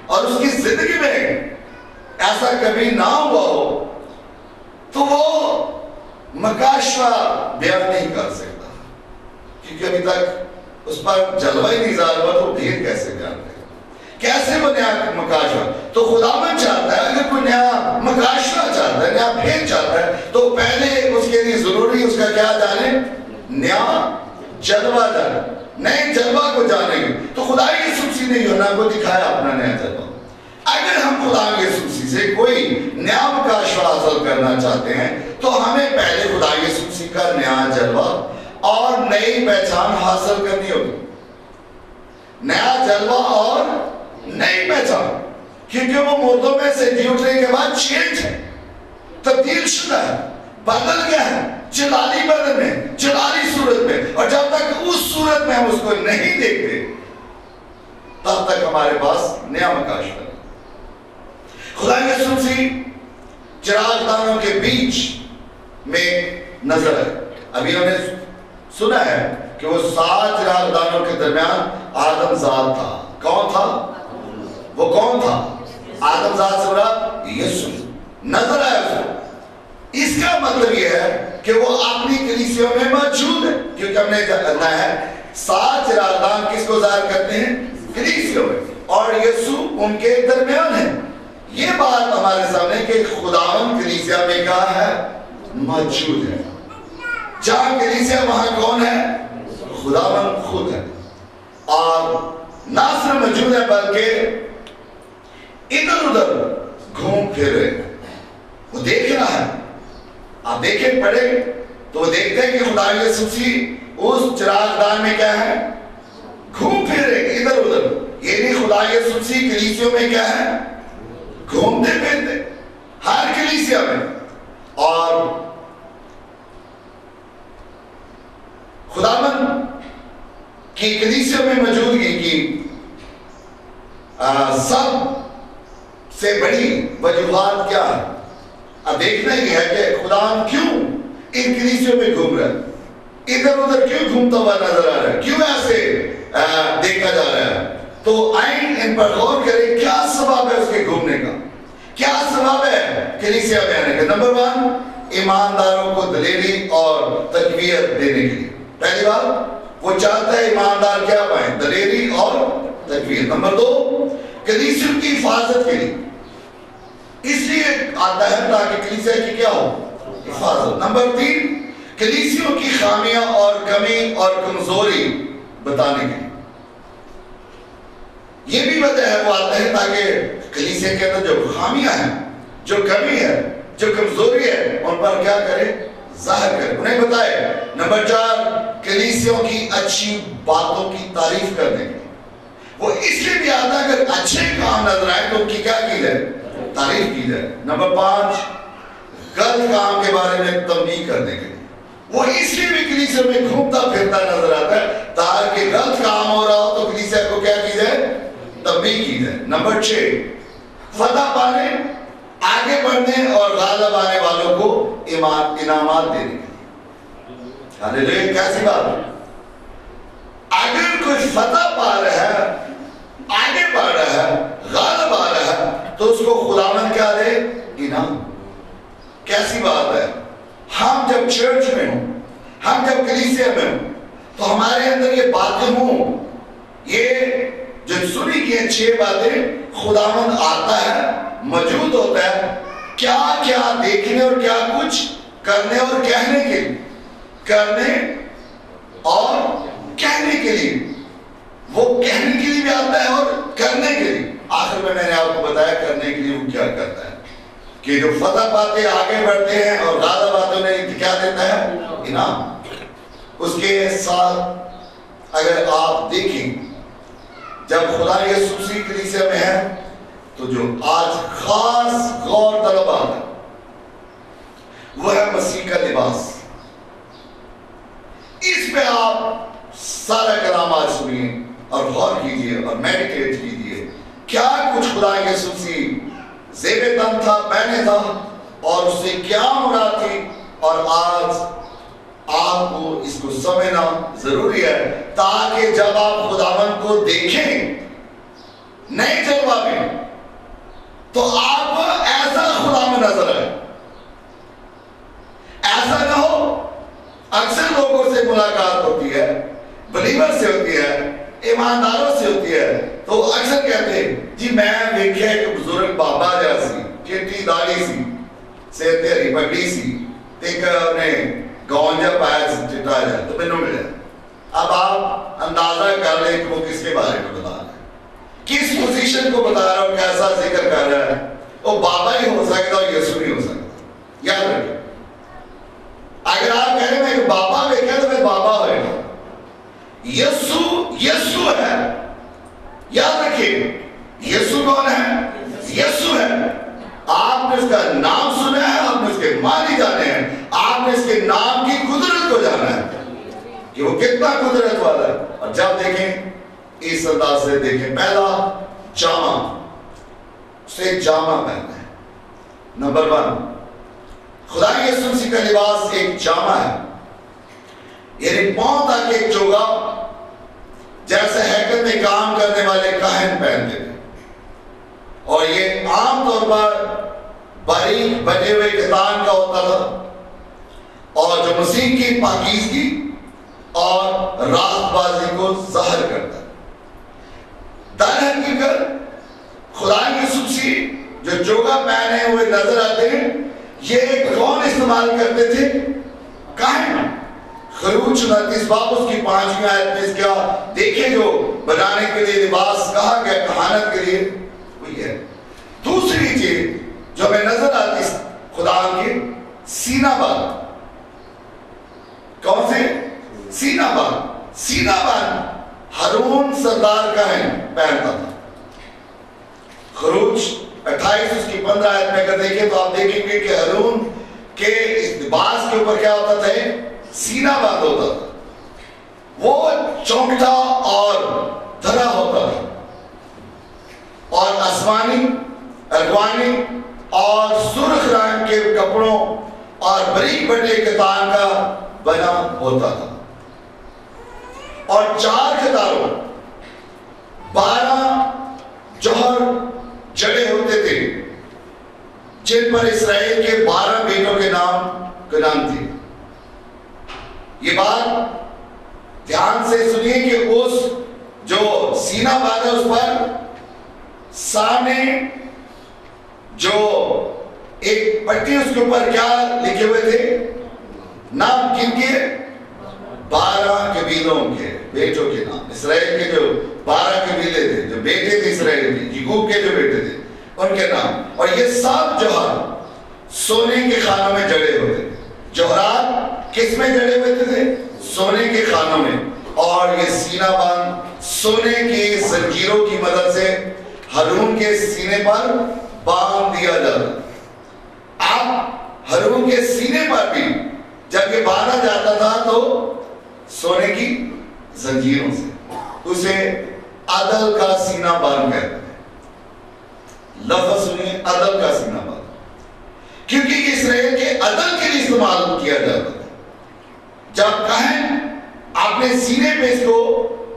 اور اس کی زندگی میں ایسا کبھی نہ ہوا ہو تو وہ مکاشفہ بیان نہیں کر سکتا، کیونکہ ابھی تک اس پر جلوہ ہی نہیں ظاہر ہوا تو پھر کیسے بیان کرے گا؟ کیسے وہ نیا مکاشفہ؟ تو خداوند چاہتا ہے اگر کوئی نیا مکاشفہ چاہتا ہے، نیا پھیر چاہتا ہے، تو پہلے اس کے لیے ضروری اس کا کیا جانے؟ نیا جلوہ جانے، نئے جلوہ کو جانے گے۔ تو خدا یسوع مسیح نے یوحنا کو دکھایا اپنا نیا جلوہ۔ اگر ہم خدا یسوع مسیح سے کوئی نیا مکاشفہ حاصل کرنا چاہتے ہیں تو ہمیں پہلے خدا یسوع مسیح کا نیا جلوہ اور نئی پہچان حاصل کرنی ہوگی۔ نیا جلوہ اور نئی پہچان، کیونکہ وہ مردوں میں سے جی اٹھنے کے بعد چینج ہے، تبدیل شدہ ہے، بدل گیا ہے، جلالی بدن میں، جلالی صورت میں، اور جب تک اس صورت میں ہم اس کو نہیں دیکھتے تب تک ہمارے پاس نیا مکاشفہ ہے۔ خدا یسوع مسیح چراغ دانوں کے بیچ میں نظر ہے۔ ابھی ہم نے سنا ہے کہ وہ 7 چراغ دانوں کے درمیان آدم ذات تھا۔ کون تھا؟ وہ کون تھا؟ آدم ذات سے مراد یسوع نظر آیا اس کو۔ اس کا مطلب یہ ہے کہ وہ اپنی کلیسیوں میں موجود ہے، کیونکہ ہم نے جاننا ہے 7 چراغ دان کس کو ظاہر کرتے ہیں؟ کلیسیوں میں، اور یسوع ان کے درمیان ہے۔ یہ بات ہمارے سامنے کہ خداوند کلیسیا میں کہاں ہے؟ موجود ہے۔ جہاں کلیسیا وہاں کون ہے؟ خداوند خود ہے، اور نہ صرف موجود ہے بلکہ ادھر ادھر گھوم پھر رہے ہیں۔ وہ دیکھ رہا ہے، آپ دیکھیں پڑھیں تو وہ دیکھتے ہیں کہ خدا یسوع مسیح اس چراغ دان میں کیا ہے؟ گھوم پھر رہے ہیں ادھر ادھر۔ یہ نہیں خدا یسوع مسیح کلیسیوں میں کیا ہے؟ گھومتے پھرتے ہر کلیسیا میں، اور خداوند کی کلیسیا میں موجودگی کی سب سے بڑی وجوہات کیا ہے؟ اب دیکھنا ہی ہے کہ خداوند کیوں ان کلیسیوں میں گھوم رہا ہے، ادھر ادھر کیوں گھومتا ہوا نظر آ رہا ہے، کیوں ایسے دیکھا جا رہا ہے۔ تو آئیں ان پر غور کریں، کیا سبب ہے اس کے گھومنے کا، کیا سبب ہے کلیسیا میں آنے کا؟ نمبر 1، ایمانداروں کو دلیری اور تقویت دینے کے لیے۔ پہلی بات، وہ چاہتا ہے ایماندار کیا پائیں؟ دلیری اور تقویت۔ نمبر 2، کلیسیوں کی حفاظت کے لیے، اس لیے آتا ہے تاکہ کلیسیا کی کیا ہو؟ حفاظت۔ نمبر 3، کلیسیوں کی خامیاں اور کمی اور کمزوری بتانے کے لیے۔ یہ بھی وجہ ہے وہ آتا ہے تاکہ کلیسیا کے اندر جو خامیاں ہیں، جو کمی ہے، جو کمزوری ہے، ان پر کیا کرے؟ ظاہر کرے، انہیں بتائے۔ نمبر 4، کلیسیوں کی اچھی باتوں کی تعریف کرنے کے لیے۔ وہ اس لیے بھی آتا ہے اگر اچھے کام نظر آئے تو ان کی کیا کی جائے؟ تعریف کی جائے۔ نمبر 5، غلط کام کے بارے میں تنبیہ کرنے کے لیے۔ وہ اس لیے بھی کلیسیا میں گھومتا پھرتا نظر آتا ہے تاکہ غلط کام ہو رہا ہو تو کلیسیا کو کیا کی جائے؟ تنبیہ کی جائے۔ نمبر 6، فتح پانے، آگے بڑھنے اور غالب آنے والوں کو انعامات دینے کے لیے۔ ہاللیلویا، کیسی بات ہے؟ اگر کوئی فتح پا رہا ہے، آگے بڑھ رہا ہے، غالب آ رہا ہے، تو اس کو خداوند کیا دے؟ انعام۔ کیسی بات ہے؟ ہم جب چرچ میں ہوں، ہم جب کلیسیا میں ہوں، تو ہمارے اندر یہ باتیں ہوں، یہ جو سنی کی 6 باتیں، خداوند آتا ہے، موجود ہوتا ہے، کیا کیا دیکھنے اور کیا کچھ کرنے اور کہنے کے لیے، کرنے اور کہنے کے لیے۔ وہ کہنے کے لیے بھی آتا ہے اور کرنے کے لیے۔ آخر میں نے آپ کو بتایا کرنے کے لیے وہ کیا کرتا ہے، کہ جو فتح پاتے آگے بڑھتے ہیں اور غالب آتے ہیں کیا دیتا ہے؟ انعام۔ اس کے ساتھ اگر آپ دیکھیں جب خدا یسوع مسیح کلیسیا میں ہے تو جو آج خاص غور طلب بات ہے وہ ہے مسیح کا لباس۔ اس پہ آپ سارا کلام آج سنیے اور غور کیجئے اور میڈیٹیٹ کیجئے، کیا کچھ خدا یسوع مسیح زیب تن تھا، پہنے تھا، اور اس سے کیا مراد تھی، اور آج آپ کو اس کو سمجھنا ضروری ہے تاکہ جب آپ خداوند کو دیکھیں نئے جلوہ میں جی میں دیکھا کہ بزرگ بابا جا سی چٹی داڑھی سی سر تے ہری پگڑی سی تے نے گاؤن جا پایا چٹا جا تو مینوں ملیا. اب آپ اندازہ کر لیں کہ وہ کس کے بارے میں بتا رہا ہے, کس پوزیشن کو بتا رہا ہے, کیسا ذکر کر رہا ہے. وہ بابا ہی ہو سکتا اور یسوع نہیں ہو سکتا. یاد رکھیں, اگر آپ کہہ رہے ہیں کہ بابا دیکھا تو میں بابا ہوئے گا. یسوع ہے. یاد رکھیں, یسوع کون ہے؟ یسوع ہے. آپ نے اس کا نام سنا ہے, آپ نے اس کے معنی جانے ہیں, آپ نے اس کے نام کی قدرت کو جانا ہے کہ وہ کتنا قدرت والا ہے. اور جب دیکھیں اس انداز سے دیکھیں, پہلا جامع, اسے جامع پہننا ہے. نمبر 1, خدا یسوع مسیح کا لباس ایک جامع ہے, یعنی پاؤں تک ایک چوگا جیسے ہیکل میں کام کرنے والے کاہن پہنتے تھے. اور یہ عام طور پر باریک بنے ہوئے کتان کا ہوتا تھا, اور جو مسیح کی پاکیزگی اور راست بازی کو ظاہر کرتا ہے. در حقیقت خدا یسوع مسیح جو چوگا پہنے ہوئے نظر آتے ہیں, یہ کون استعمال کرتے تھے؟ کاہن. خروج 29 باب اس کی 5ویں آیت میں اس کا دیکھیں جو بنانے کے لیے لباس کہا گیا کہانت کے لیے وہی ہے. دوسری چیز جو ہمیں نظر آتی خدا کے سینہ بند. کون سے؟ سینہ بند. سینہ بند ہارون سردار کاہن پہنتا تھا. خروج 28 اس کی 15 آیت میں اگر دیکھیں تو آپ دیکھیں گے کہ ہارون کے اس لباس کے اوپر کیا ہوتا تھا؟ سینہ بند ہوتا تھا. وہ چونکتا اور دھرا ہوتا تھا, اور آسمانی, ارغوانی اور سرخ رنگ کے کپڑوں اور باریک بڑے کتان کا بنا ہوتا تھا. اور 4 قطاروں 12 جوہر جڑے ہوتے تھے جن پر اسرائیل کے 12 بیٹوں کے نام تھے. یہ بات دھیان سے سنیے کہ اس جو سینہ باندھا اس پر سامنے جو ایک پٹی اس کے اوپر کیا لکھے ہوئے تھے؟ نام کن کے؟ 12 قبیلوں کے بیٹوں کے نام. اسرائیل کے جو 12 قبیلے تھے, جو بیٹے تھے اسرائیل کے, یعقوب کے جو بیٹے تھے, ان کے نام. اور یہ 7 جوہر سونے کے خانوں میں جڑے ہوتے تھے. جوہرات کس میں جڑے ہوئے تھے؟ سونے کے خانوں میں. اور یہ سینہ باندھ سونے کی زنجیروں کی مدد سے ہارون کے سینے پر باندھ دیا جاتا. اب ہارون کے سینے پر بھی جب یہ باندھا جاتا تھا تو سونے کی زنجیروں سے. اسے عدل کا سینہ باندھ کہتے ہیں. لفظ سنیے, عدل کا سینہ باندھ, کیونکہ یہ اسرائیل کے عدل کے لیے استعمال کیا جاتا تھا. جب کاہن اپنے سینے پہ اس کو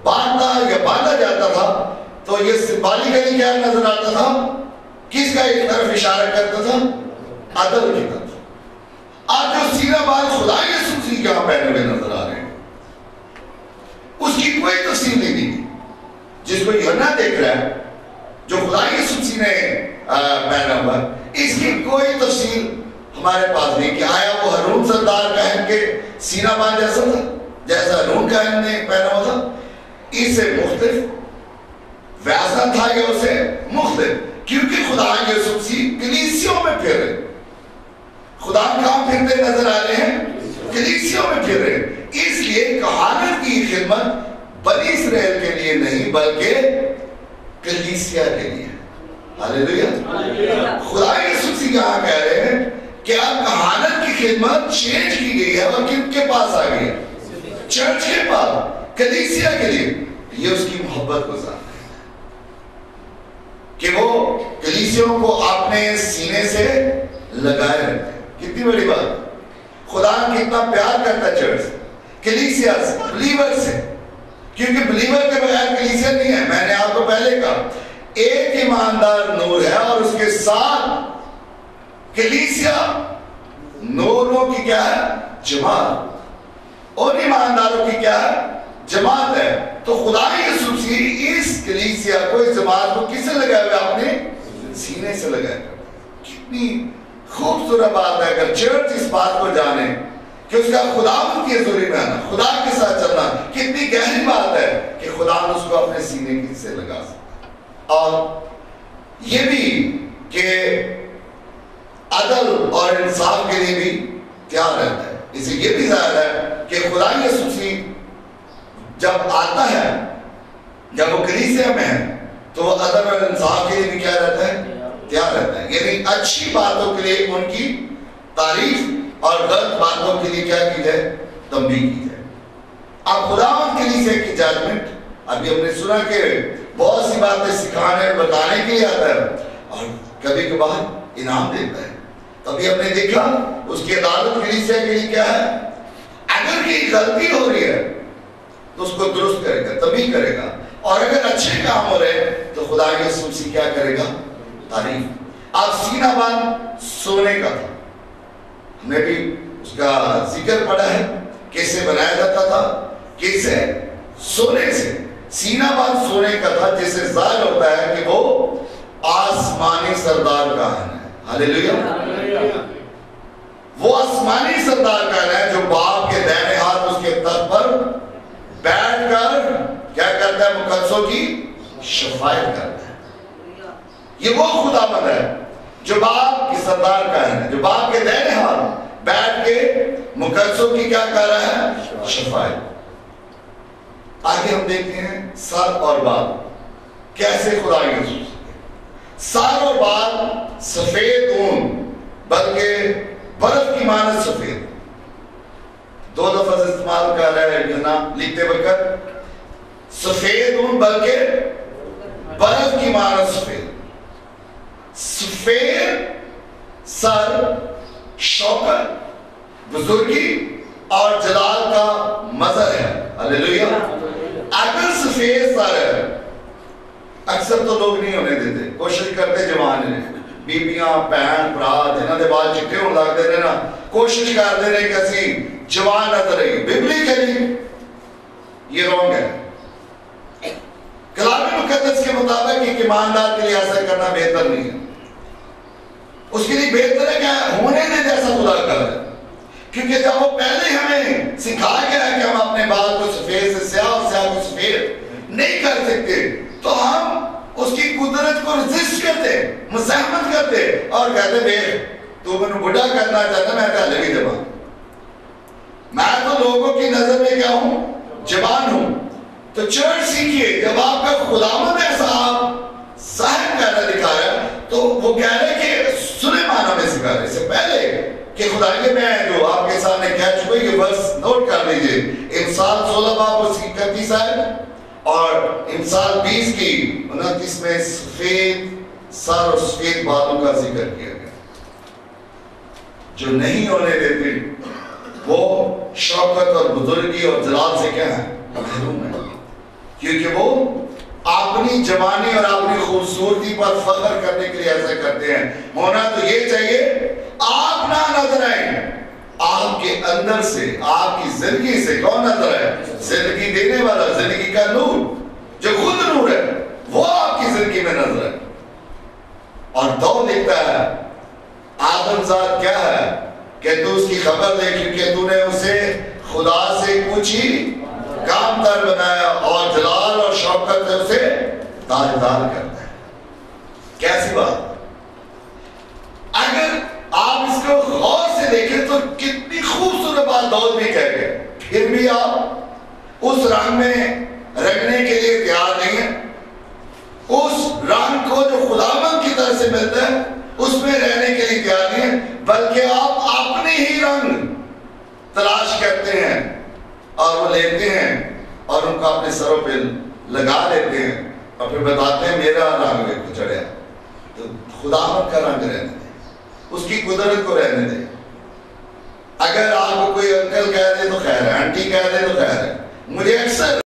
باندھا جاتا تھا تو یہ سمبالیکلی کیا نظر آتا تھا؟ کس کا ایک طرف اشارہ کرتا تھا؟ عدل کی طرف. آج جو سینہ باندھ خدا یسوع مسیح کے یہاں پہنے ہوئے نظر آ رہے ہیں, اس کی کوئی تفصیل نہیں دی. جس کو یوحنا دیکھ رہا ہے جو خدا یسوع مسیح نے پہنا ہوا, اس کی کوئی تفصیل ہمارے پاس نہیں کہ آیا وہ ہارون سردار کاہن کے سینہ باندھ جیسا تھا جیسا ہارون کاہن نے پہنا ہوا تھا, اس سے مختلف ویسا تھا یا اسے مختلف. کیونکہ خدا یسوع مسیح کلیسیوں میں پھر رہے. خدا کہاں پھرتے نظر آ رہے ہیں؟ کلیسیوں میں پھر رہے. اس لیے کہانت کی خدمت بنی اسرائیل کے لیے نہیں بلکہ کلیسیا کے لیے. ہاللیلویہ. خدا یسوع مسیح کہاں کہہ رہے ہیں کہ اب کہانت کی خدمت چینج کی گئی ہے اور کن کے پاس آ گئی ہے؟ چرچ کے پاس, کلیسیا کے لیے. یہ اس کی محبت کو ظاہر ہے کہ وہ کلیسیوں کو اپنے سینے سے لگائے رکھتے ہیں. کتنی بڑی بات. خدا کتنا پیار کرتا ہے چرچ کلیسیا سے, بلیور سے, کیونکہ بلیور کے بغیر کلیسیا نہیں ہے. میں نے آپ کو پہلے کہا ایک ایماندار نور ہے اور اس کے ساتھ کلیسیا نوروں کی کیا ہے؟ جماعت. اور ایمانداروں کی کیا ہے؟ جماعت ہے تو خدا یسوع مسیح اس کلیسیا کو، اس جماعت کو کس سے لگایا ہوا ہے؟ اپنے سینے سے لگایا ہوا ہے۔ کتنی خوبصورت بات ہے اگر چرچ اس بات کو جانے کہ اس کا خداوند کی حضوری میں آنا، خدا کے ساتھ چلنا، کتنی گہری بات ہے کہ خدا اس کو اپنے سینے سے لگا سکتا۔ اور یہ بھی کہ عدل اور انصاف کے لیے بھی تیار رہتا ہے۔ اسے یہ بھی ظاہر ہے کہ خدا یسوع مسیح جب آتا ہے، جب وہ کلیسیا میں ہے تو وہ عدل اور انصاف کے لیے بھی کیا رہتا ہے؟ تیار رہتا ہے۔ یعنی اچھی باتوں کے لیے ان کی تعریف اور غلط باتوں کے لیے کیا کی جائے؟ تنبیہ کی جائے۔ اب خداوند کلیسیا کی ججمنٹ، ابھی ہم نے سنا کہ بہت سی باتیں سکھانے اور بتانے کے لیے آتا ہے اور کبھی کبھار انعام دیتا ہے۔ تبھی ہم نے دیکھا اس کی عدالت کلیسیا کے لیے کیا ہے؟ اگر کوئی غلطی ہو رہی ہے تو اس کو درست کرے گا، تبھی کرے گا، اور اگر اچھے کام ہو رہے تو خدا یسوع مسیح کیا کرے گا؟ تعریف۔ اب سینہ بند سونے کا تھا، ہم نے بھی اس کا ذکر پڑھا ہے، کیسے بنایا جاتا تھا؟ کیسے؟ سونے سے۔ سینہ بند سونے کا تھا، جس سے ظاہر ہوتا ہے کہ وہ آسمانی سردار کا ہے۔ ہاللیلویہ۔ وہ آسمانی سردار کا ہے جو باپ کے دائیں ہاتھ اس کے تخت پر بیٹھ کر کیا کرتا ہے؟ مقدسوں کی شفاعت کرتا ہے۔ یہ وہ خداوند ہے جو باپ کی سردار کا ہے، جو باپ کے دائیں ہاتھ بیٹھ کے مقدسوں کی کیا کر رہا ہے؟ شفاعت۔ آگے ہم دیکھتے ہیں سر اور بال کیسے خدا یسوع۔ سر اور بال سفید اون، بلکہ برف کی مانند سفید۔ دو لفظ استعمال کر رہا ہے یہاں لکھتے وقت، سفید اون بلکہ برف کی مانند سفید۔ سفید سر شوکت، بزرگی اور جلال کا مظہر ہے۔ ہاللیلویہ۔ اگر سفید سر ہے، اکثر تو لوگ نہیں ہونے دیتے، کوشش کرتے جوان نے، بیبیاں بہن برا جنہاں دے بال چٹے ہونے لگ دے نا، کوشش کرتے رہے کہ اسی جوان نظر آئیے۔ ببلیکلی یہ رونگ ہے۔ کلام مقدس کے مطابق ایک ایماندار کے لیے ایسا کرنا بہتر نہیں ہے۔ اس کے لیے بہتر ہے کہ ہونے دے جیسا خدا کر رہے، کیونکہ جب وہ پہلے ہمیں سکھایا گیا ہے کہ ہم اپنے بال کو سفید سے سیاہ اور سیاہ کو سفید نہیں کر سکتے، تو ہم اس کی قدرت کو رزسٹ کرتے، مزاحمت کرتے اور کہتے بے تو میں نے بڑھا کرنا چاہتا، میں پہلے بھی جوان، میں تو لوگوں کی نظر میں کیا ہوں؟ جوان ہوں۔ تو چرچ سیکھیے، جب آپ کا خداوند ایسا آپ ظاہر کرنا دکھا رہا ہے تو وہ کہہ رہے کہ سلیمان ہمیں سکھا رہے، اس سے پہلے کہ خدا کے میں جو آپ کے سامنے کہہ چکے یہ ورس نوٹ کر لیجئے، امثال 16 باب اس کی 31 آیت اور امثال 20 کی 29 میں سفید سر اور سفید بالوں کا ذکر کیا گیا۔ جو نہیں ہونے دیتے وہ شوکت اور بزرگی اور جلال سے کیا ہے؟ محروم ہے، کیونکہ وہ اپنی جوانی اور اپنی خوبصورتی پر فخر کرنے کے لیے ایسا کرتے ہیں۔ ہونا تو یہ چاہیے آپ نہ نظر آئیں، آپ کے اندر سے، آپ کی زندگی سے کون نظر آئے؟ زندگی دینے والا، زندگی کا نور جو خود نور ہے، وہ آپ کی زندگی میں نظر آئے۔ اور تو دیکھتا ہے آدم ذات کیا ہے کہ تو اس کی خبر دے، کیونکہ تو نے اسے خدا سے کچھ ہی کام تر بنایا اور جلال اور شوکت سے اسے تاجدار کرتا ہے۔ کیسی بات! اگر آپ اس کو غور سے دیکھیں تو کتنی خوبصورت بات داؤد بھی کہہ گئے، پھر بھی آپ اس رنگ میں رکھنے کے لیے تیار نہیں ہیں۔ اس رنگ کو جو خداوند کی طرف سے ملتا ہے اس میں رہنے کے لیے تیار نہیں ہیں، بلکہ آپ اپنے ہی رنگ تلاش کرتے ہیں اور وہ لیتے ہیں اور ان کو اپنے سروں پہ لگا لیتے ہیں اور پھر بتاتے ہیں میرا رنگ کو چڑھیا۔ تو خداوند کا رنگ رہنے دیں، اس کی قدرت کو رہنے دیں۔ اگر آپ کو کوئی انکل کہہ دے تو خیر ہے، آنٹی کہہ دے تو خیر ہے۔ مجھے اکثر